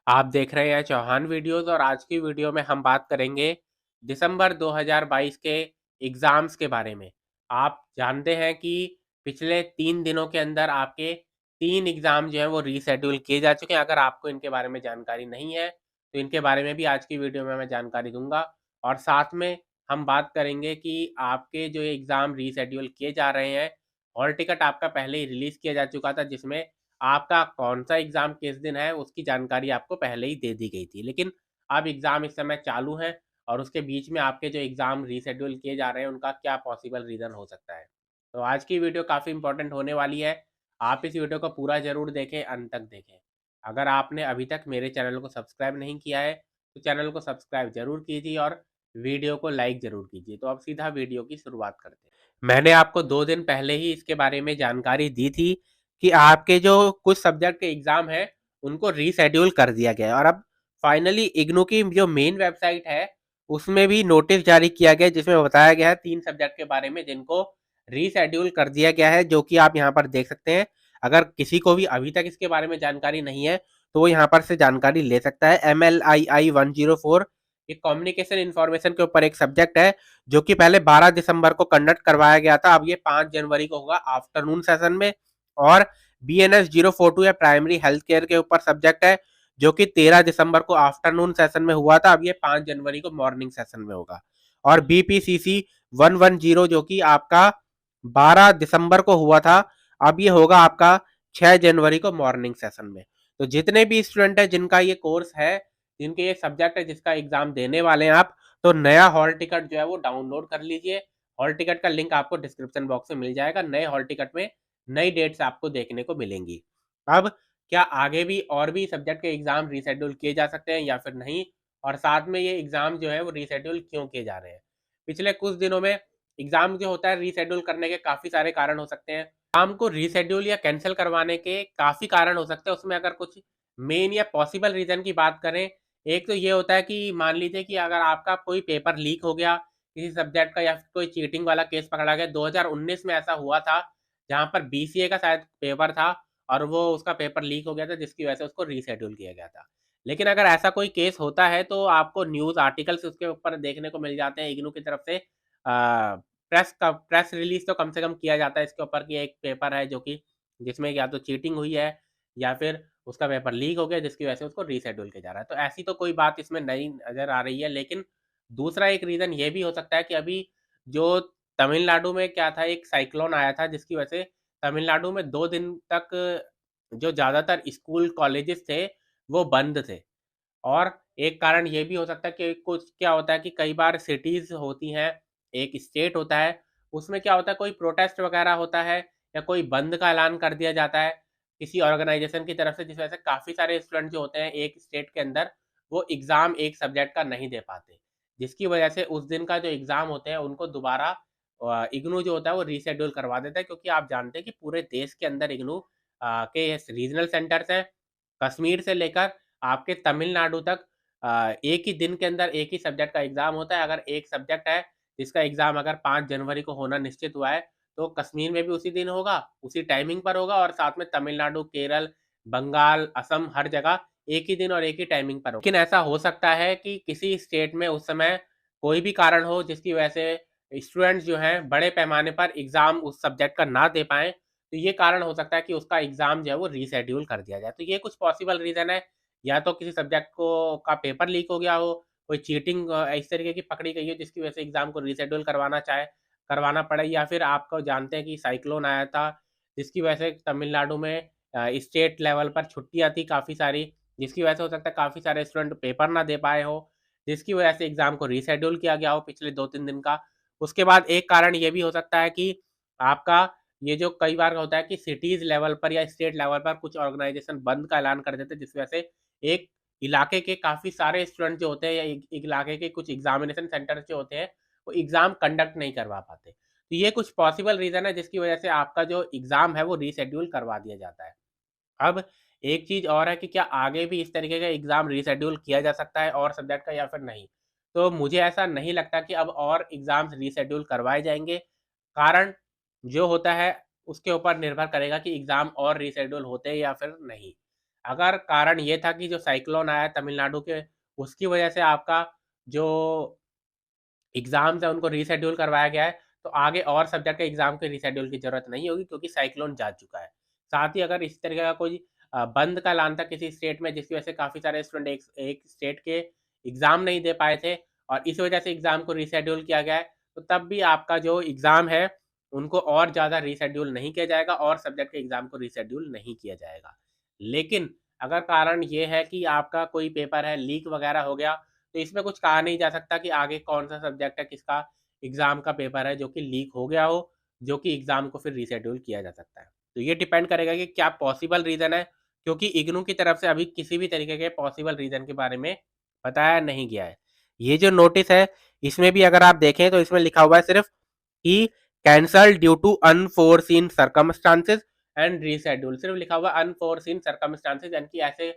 आप देख रहे हैं चौहान वीडियोस और आज की वीडियो में हम बात करेंगे दिसंबर 2022 के एग्ज़ाम्स के बारे में। आप जानते हैं कि पिछले 3 दिनों के अंदर आपके 3 एग्ज़ाम जो हैं वो रीशेड्यूल किए जा चुके हैं। अगर आपको इनके बारे में जानकारी नहीं है, तो इनके बारे में भी आज की वीडियो में मैं जानकारी दूँगा और साथ में हम बात करेंगे कि आपके जो ये एग्ज़ाम रीशेड्यूल किए जा रहे हैं, हॉल टिकट आपका पहले ही रिलीज़ किया जा चुका था जिसमें आपका कौन-सा एग्ज़ाम किस दिन है, उसकी जानकारी आपको पहले ही दे दी गई थी। लेकिन अब एग्ज़ाम इस समय चालू हैं और उसके बीच में आपके जो एग्ज़ाम रीशेड्यूल किए जा रहे हैं, उनका क्या पॉसिबल रीज़न हो सकता है। तो आज की वीडियो काफ़ी इम्पोर्टेंट होने वाली है। आप इस वीडियो को पूरा ज़रूर देखें, अंत तक देखें। अगर आपने अभी तक मेरे चैनल को सब्सक्राइब नहीं किया है, तो चैनल को सब्सक्राइब ज़रूर कीजिए और वीडियो को लाइक ज़रूर कीजिए। तो अब सीधा वीडियो की शुरुआत करते हैं। मैंने आपको 2 दिन पहले ही इसके बारे में जानकारी दी थी कि आपके जो कुछ सब्जेक्ट के एग्ज़ाम हैं, उनको रीशेड्यूल कर दिया गया है और अब फाइनली इग्नू की जो मेन वेबसाइट है, उसमें भी नोटिस जारी किया गया है जिसमें बताया गया है 3 सब्जेक्ट के बारे में जिनको रीशेड्यूल कर दिया गया है, जो कि आप यहाँ पर देख सकते हैं। अगर किसी को भी अभी तक इसके बारे में जानकारी नहीं है, तो वो यहाँ पर से जानकारी ले सकता है। MLII 104 ये कम्युनिकेशन इन्फॉर्मेशन के ऊपर एक सब्जेक्ट है, जो कि पहले 12 दिसंबर को कंडक्ट करवाया गया था। अब ये 5 जनवरी को होगा आफ्टरनून सेशन में। और BNS 042 या प्राइमरी हेल्थ केयर के ऊपर सब्जेक्ट है, जो कि 13 दिसंबर को आफ्टरनून सेशन में हुआ था। अब ये 5 जनवरी को मॉर्निंग सेशन में होगा। और BPCC 110 जो कि आपका 12 दिसंबर को हुआ था, अब ये होगा आपका 6 जनवरी को मॉर्निंग सेशन में। तो जितने भी स्टूडेंट है जिनका ये कोर्स है, जिनके ये सब्जेक्ट है, जिसका एग्जाम देने वाले हैं आप, तो नया हॉल टिकट जो है वो डाउनलोड कर लीजिए। हॉल टिकट का लिंक आपको डिस्क्रिप्शन बॉक्स में मिल जाएगा। नए हॉल टिकट में नई डेट्स आपको देखने को मिलेंगी। अब क्या आगे भी और भी सब्जेक्ट के एग्जाम रीशेड्यूल किए जा सकते हैं या फिर नहीं, और साथ में ये एग्जाम जो है वो रीशेड्यूल क्यों किए जा रहे हैं। पिछले कुछ दिनों में एग्जाम जो होता है रीशेड्यूल करने के काफी सारे कारण हो सकते हैं। एग्जाम को रीशेड्यूल या कैंसिल करवाने के काफी कारण हो सकते हैं। उसमें अगर कुछ मेन या पॉसिबल रीजन की बात करें, एक तो ये होता है कि मान लीजिए कि अगर आपका कोई पेपर लीक हो गया किसी सब्जेक्ट का, या फिर कोई चीटिंग वाला केस पकड़ा गया। 2019 में ऐसा हुआ था, जहाँ पर BCA का शायद पेपर था और वो उसका पेपर लीक हो गया था, जिसकी वजह से उसको रीशेड्यूल किया गया था। लेकिन अगर ऐसा कोई केस होता है, तो आपको न्यूज़ आर्टिकल्स उसके ऊपर देखने को मिल जाते हैं इग्नू की तरफ से। प्रेस रिलीज़ तो कम से कम किया जाता है इसके ऊपर कि एक पेपर है जो कि जिसमें या तो चीटिंग हुई है या फिर उसका पेपर लीक हो गया, जिसकी वजह से उसको रीशेड्यूल किया जा रहा है। तो ऐसी तो कोई बात इसमें नई नज़र आ रही है। लेकिन दूसरा एक रीज़न ये भी हो सकता है कि अभी जो तमिलनाडु में क्या था, एक साइक्लोन आया था जिसकी वजह से तमिलनाडु में 2 दिन तक जो ज़्यादातर स्कूल कॉलेजेस थे, वो बंद थे। और एक कारण ये भी हो सकता है कि कुछ क्या होता है कि कई बार सिटीज़ होती हैं, एक स्टेट होता है, उसमें क्या होता है कोई प्रोटेस्ट वगैरह होता है या कोई बंद का ऐलान कर दिया जाता है किसी ऑर्गेनाइज़ेशन की तरफ से, जिस वजह से काफ़ी सारे स्टूडेंट जो होते हैं एक स्टेट के अंदर, वो एग्ज़ाम एक सब्जेक्ट का नहीं दे पाते। जिसकी वजह से उस दिन का जो एग्ज़ाम होते हैं उनको दोबारा इग्नू जो होता है वो रीशेड्यूल करवा देता है, क्योंकि आप जानते हैं कि पूरे देश के अंदर इग्नू के रीजनल सेंटर्स हैं। कश्मीर से लेकर आपके तमिलनाडु तक एक ही दिन के अंदर एक ही सब्जेक्ट का एग्ज़ाम होता है। अगर एक सब्जेक्ट है जिसका एग्ज़ाम अगर 5 जनवरी को होना निश्चित हुआ है, तो कश्मीर में भी उसी दिन होगा, उसी टाइमिंग पर होगा और साथ में तमिलनाडु, केरल, बंगाल, असम हर जगह एक ही दिन और एक ही टाइमिंग पर होगा। लेकिन ऐसा हो सकता है कि किसी स्टेट में उस समय कोई भी कारण हो जिसकी वजह से स्टूडेंट्स जो हैं बड़े पैमाने पर एग्ज़ाम उस सब्जेक्ट का ना दे पाएँ, तो ये कारण हो सकता है कि उसका एग्ज़ाम जो है वो रीशेड्यूल कर दिया जाए। तो ये कुछ पॉसिबल रीज़न है, या तो किसी सब्जेक्ट को का पेपर लीक हो गया हो, कोई चीटिंग इस तरीके की पकड़ी गई हो जिसकी वजह से एग्ज़ाम को रीशेड्यूल करवाना पड़े, या फिर आपको जानते हैं कि साइक्लोन आया था, जिसकी वजह से तमिलनाडु में स्टेट लेवल पर छुट्टियाँ थी काफ़ी सारी, जिसकी वजह से हो सकता है काफ़ी सारे स्टूडेंट पेपर ना दे पाए हों, जिसकी वजह से एग्ज़ाम को रीशेड्यूल किया गया हो पिछले 2-3 दिन का। उसके बाद एक कारण ये भी हो सकता है कि आपका ये जो कई बार होता है कि सिटीज़ लेवल पर या स्टेट लेवल पर कुछ ऑर्गेनाइज़ेशन बंद का ऐलान कर देते हैं, जिस वजह से एक इलाके के काफ़ी सारे स्टूडेंट जो होते हैं या एक इलाके के कुछ एग्ज़ामिनेशन सेंटर्स जो होते हैं, वो एग्ज़ाम कंडक्ट नहीं करवा पाते। तो ये कुछ पॉसिबल रीज़न है जिसकी वजह से आपका जो एग्ज़ाम है वो रीशेड्यूल करवा दिया जाता है। अब एक चीज़ और है कि क्या आगे भी इस तरीके का एग्ज़ाम रीशेड्यूल किया जा सकता है और सब्जेक्ट का या फिर नहीं? तो मुझे ऐसा नहीं लगता कि अब और एग्ज़ाम्स रीशेड्यूल करवाए जाएँगे। कारण जो होता है उसके ऊपर निर्भर करेगा कि एग्ज़ाम और रीशेड्यूल होते हैं या फिर नहीं। अगर कारण ये था कि जो साइक्लोन आया तमिलनाडु के, उसकी वजह से आपका जो एग्ज़ाम्स है उनको रीशेड्यूल करवाया गया है, तो आगे और सब्जेक्ट के एग्ज़ाम के रीशेड्यूल की ज़रूरत नहीं होगी क्योंकि साइक्लोन जा चुका है। साथ ही अगर इस तरीके का कोई बंद का ऐलान था किसी स्टेट में जिसकी वजह से काफ़ी सारे स्टूडेंट एक एक स्टेट के एग्ज़ाम नहीं दे पाए थे और इस वजह से एग्ज़ाम को रीशेड्यूल किया गया है, तो तब भी आपका जो एग्ज़ाम है, उनको और ज़्यादा रीशेड्यूल नहीं किया जाएगा और सब्जेक्ट के एग्ज़ाम को रीशेड्यूल नहीं किया जाएगा। लेकिन अगर कारण ये है कि आपका कोई पेपर है लीक वगैरह हो गया, तो इसमें कुछ कहा नहीं जा सकता कि आगे कौन-सा सब्जेक्ट है, किसका एग्ज़ाम का पेपर है जो कि लीक हो गया हो, जो कि एग्ज़ाम को फिर रीशेड्यूल किया जा सकता है। तो ये डिपेंड करेगा कि क्या पॉसिबल रीज़न है, क्योंकि इग्नू की तरफ से अभी किसी भी तरीके के पॉसिबल रीज़न के बारे में बताया नहीं गया है। ये जो नोटिस है, इसमें भी अगर आप देखें तो इसमें लिखा हुआ है सिर्फ़ कि cancelled due to unforeseen circumstances and reschedule, सिर्फ़ लिखा हुआ है अनफोर्सीन सर्कमस्टांसेस, यानी कि ऐसे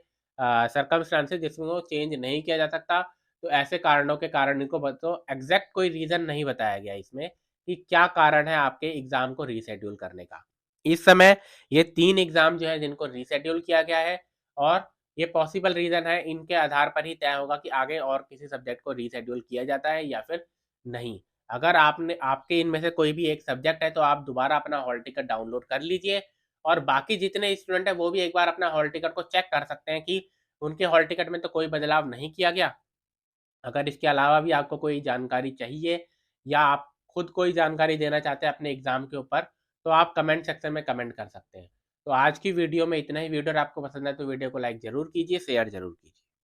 सर्कमस्टांसेस जिसमें वो चेंज नहीं किया जा सकता, तो ऐसे कारणों के कारण इनको तो एग्जैक्ट कोई रीज़न नहीं बताया गया इसमें कि क्या कारण है आपके एग्ज़ाम को रीशेड्यूल करने का। इस समय ये 3 एग्ज़ाम जो है जिनको रीशेड्यूल किया गया है और ये पॉसिबल रीज़न है, इनके आधार पर ही तय होगा कि आगे और किसी सब्जेक्ट को रीशेड्यूल किया जाता है या फिर नहीं। अगर आपने आपके इनमें से कोई भी एक सब्जेक्ट है तो आप दोबारा अपना हॉल टिकट डाउनलोड कर लीजिए और बाकी जितने स्टूडेंट हैं वो भी एक बार अपना हॉल टिकट को चेक कर सकते हैं कि उनके हॉल टिकट में तो कोई बदलाव नहीं किया गया। अगर इसके अलावा भी आपको कोई जानकारी चाहिए या आप खुद कोई जानकारी देना चाहते हैं अपने एग्ज़ाम के ऊपर, तो आप कमेंट सेक्शन में कमेंट कर सकते हैं। तो आज की वीडियो में इतना ही। वीडियो अगर आपको पसंद है तो वीडियो को लाइक ज़रूर कीजिए, शेयर ज़रूर कीजिए।